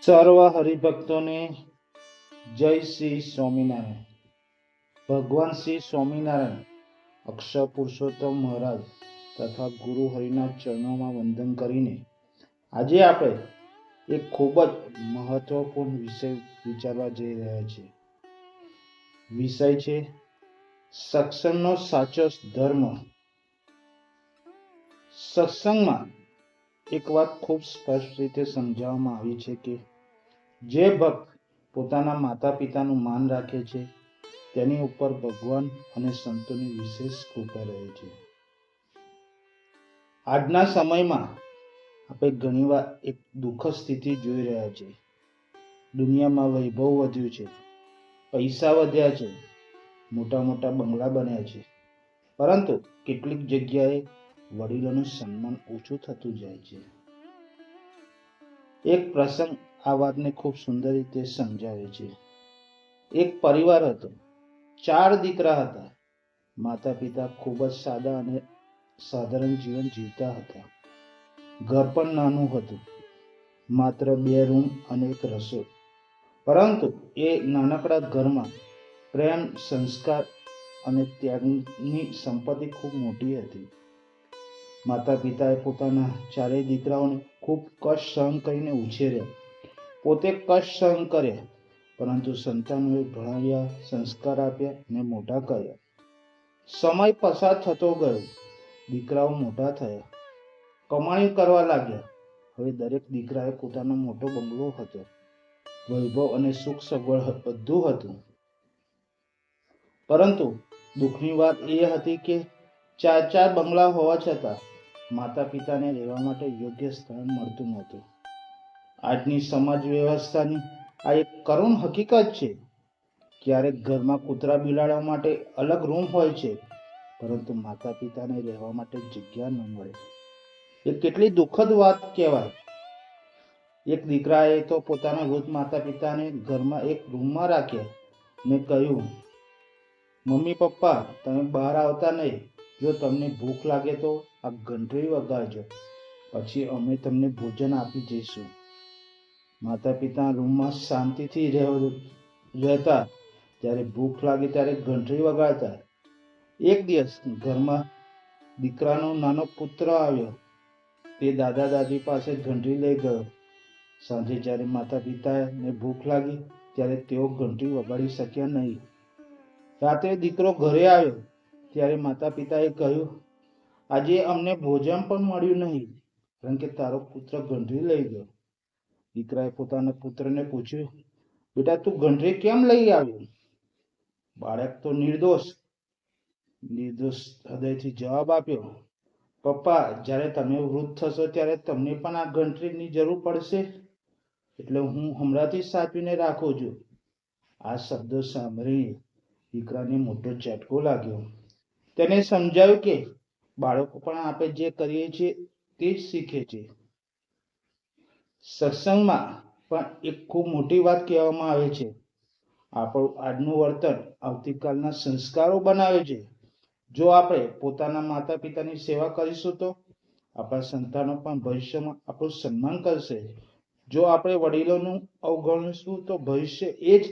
સર્વ હરિભક્તોને જય શ્રી સ્વામિનારાયણ. ભગવાન શ્રી સ્વામિનારાયણ અક્ષર પુરુષોત્તમ મહારાજ તથા ગુરુ હરિના ચરણોમાં વંદન કરીને આજે આપણે એક ખૂબ જ મહત્વપૂર્ણ વિષય વિચારવા જઈ રહ્યા છીએ. વિષય છે સત્સંગનો સાચો ધર્મ. સત્સંગમાં એક વાત ખૂબ સ્પષ્ટ રીતે સમજાવવામાં આવી છે કે જે ભક્ત પોતાના માતા પિતાનું માન રાખે છે તેની ઉપર ભગવાન અને સંતોની વિશેષ કૃપા રહે છે. આજના સમયમાં આપણે ઘણીવાર એક દુઃખદ સ્થિતિ જોઈ રહ્યા છીએ. દુનિયામાં વૈભવ વધ્યું છે, પૈસા વધ્યા છે, મોટા મોટા બંગલા બન્યા છે, પરંતુ કેટલીક જગ્યાએ વડીલોનું સન્માન ઓછું થતું જાય છે. એક પ્રસંગ આ વાતને ખૂબ સુંદર રીતે સમજાવે છે. એક પરિવાર હતો, 4 દીકરા હતા. માતા પિતા ખૂબ જ સાદા અને સાધારણ જીવન જીવતા હતા. ઘર પણ નાનું હતું, માત્ર 2 રૂમ અને એક રસોઈ. પરંતુ એ નાનકડા ઘરમાં પ્રેમ, સંસ્કાર અને ત્યાગની સંપત્તિ ખૂબ મોટી હતી. માતા પિતાએ પોતાના 4 દીકરાઓને ખૂબ કષ્ટ સહન કરીને ઉછેર્યા. પોતે કષ્ટ સહન કર્યા, પરંતુ સંતાનોએ ભણાવ્યા, સંસ્કાર આપ્યા અને મોટા કર્યા. સમય પસાર થતો ગયો. દીકરાઓ મોટા થયા, કમાણી કરવા લાગ્યા. હવે દરેક દીકરાએ પોતાનો મોટો બંગલો હતો, વૈભવ અને સુખ સગવડ બધું હતું. પરંતુ દુઃખની વાત એ હતી કે 4 બંગલા હોવા છતાં માતા પિતાને રહેવા માટે યોગ્ય સ્થાન મળતું નહોતું. આજની સમાજ વ્યવસ્થાની આ એક કરુણ હકીકત છે. ક્યારેક ઘરમાં કૂતરા બિલાડા માટે અલગ રૂમ હોય છે, પરંતુ માતા પિતાને રહેવા માટે જગ્યા ન મળે. એ કેટલી દુઃખદ વાત કહેવાય. એક દીકરાએ તો પોતાના વૃદ્ધ માતા પિતાને ઘરમાં એક રૂમમાં રાખ્યા ને કહ્યું, મમ્મી પપ્પા, તમે બહાર આવતા નહીં. જો તમને ભૂખ લાગે તો આ ઘંટડી વગાડજો, પછી અમે તમને ભોજન આપી જઈશું. માતા પિતા રૂમમાં શાંતિથી રહેતા, જ્યારે ભૂખ લાગે ત્યારે ઘંટડી વગાડતા. એક દિવસ ઘરમાં દીકરાનો નાનો પુત્ર આવ્યો. તે દાદા દાદી પાસે ઘંટડી લઈ ગયો. સાંજે જ્યારે માતા પિતાને ભૂખ લાગી ત્યારે તેઓ ઘંટડી વગાડી શક્યા નહીં. રાત્રે દીકરો ઘરે આવ્યો ત્યારે માતા પિતાએ કહ્યું, આજે અમને ભોજન પણ મળ્યું નહીં, કારણ કે તારો પુત્ર ઘંટડી લઈ ગયો. દીકરાએ પોતાના પુત્રને પૂછ્યું, બેટા તું ઘંટડી કેમ લઈ આવ્યો? બાળક તો નિર્દોષ હૃદયથી જવાબ આપ્યો, પપ્પા, જ્યારે તમે વૃદ્ધ થશો ત્યારે તમને પણ આ ઘંટડીની જરૂર પડશે, એટલે હું હમણાંથી સાચવીને રાખું છું. આ શબ્દો સાંભળીને દીકરાને મોટો ઝટકો લાગ્યો. તેને સમજાયું કે બાળકો પણ આપણે જે કરીએ છીએ તે જ શીખે છે. સત્સંગમાં પણ એક ખૂબ મોટી વાત કહેવામાં આવે છે. આપણું આજનું વર્તન આવતીકાલના સંસ્કારો બનાવે છે. જો આપણે પોતાના માતા પિતાની સેવા કરીશું તો આપણા સંતાનો પણ ભવિષ્યમાં આપણું સન્માન કરશે. જો આપણે વડીલોનું અવગણીશું તો ભવિષ્ય એ જ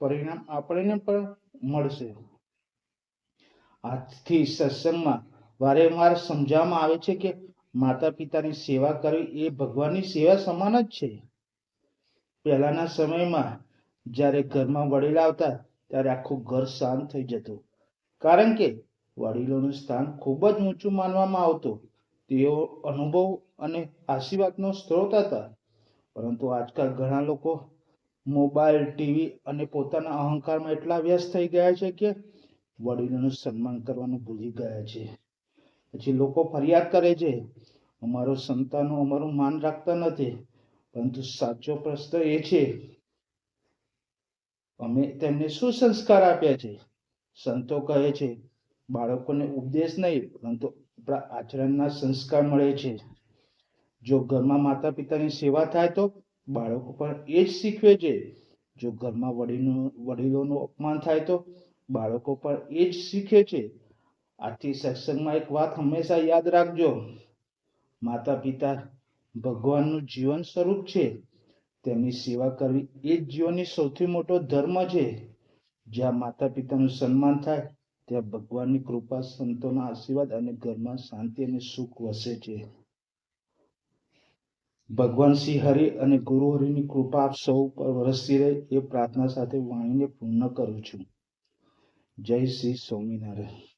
પરિણામ આપણને પણ મળશે. આજથી સત્સંગમાં વારંવાર સમજાવવામાં આવે છે કે માતા પિતાની સેવા કરવી એ ભગવાનની સેવા સમાન જ છે. પહેલાના સમયમાં જ્યારે ઘરમાં વડીલ આવતા ત્યારે આખું ઘર શાંત થઈ જતું, કારણ કે વડીલોનું સ્થાન ખૂબ જ ઊંચું માનવામાં આવતું. તેઓ અનુભવ અને આશીર્વાદનો સ્ત્રોત હતા. પરંતુ આજકાલ ઘણા લોકો મોબાઈલ, ટીવી અને પોતાના અહંકારમાં એટલા વ્યસ્ત થઈ ગયા છે કે વડીલોનું સન્માન કરવાનું ભૂલી ગયા છે. પછી લોકો ફરિયાદ કરે છે, અમારો સંતાનો અમારું માન રાખતા નથી. પરંતુ સાચો પ્રશ્ન એ છે, અમે તેમને શું સંસ્કાર આપ્યા છે? સંતો કહે છે, બાળકોને ઉપદેશ નહીં પરંતુ આપણા આચરણના સંસ્કાર મળે છે. જો ઘરમાં માતા પિતાની સેવા થાય તો બાળકો પણ એ જ શીખવે છે. જો ઘરમાં વડીલોનું અપમાન થાય તો બાળકો પણ એ જ શીખે છે. આથી સત્સંગમાં એક વાત હંમેશા યાદ રાખજો, માતા પિતા ભગવાનનું જીવન સ્વરૂપ છે. તેમની સેવા કરવી એ જ જીવનની સૌથી મોટો ધર્મ છે. જ્યાં માતા પિતાનું સન્માન થાય ત્યાં ભગવાનની કૃપા, સંતોના આશીર્વાદ અને ઘરમાં શાંતિ અને સુખ વસે છે. ભગવાન શ્રી હરિ અને ગુરુ હરિની કૃપા આપ સૌ પર વરસતી રહે એ પ્રાર્થના સાથે વાણીને પૂર્ણ કરું છું. જય શ્રી સ્વામિનારાયણ.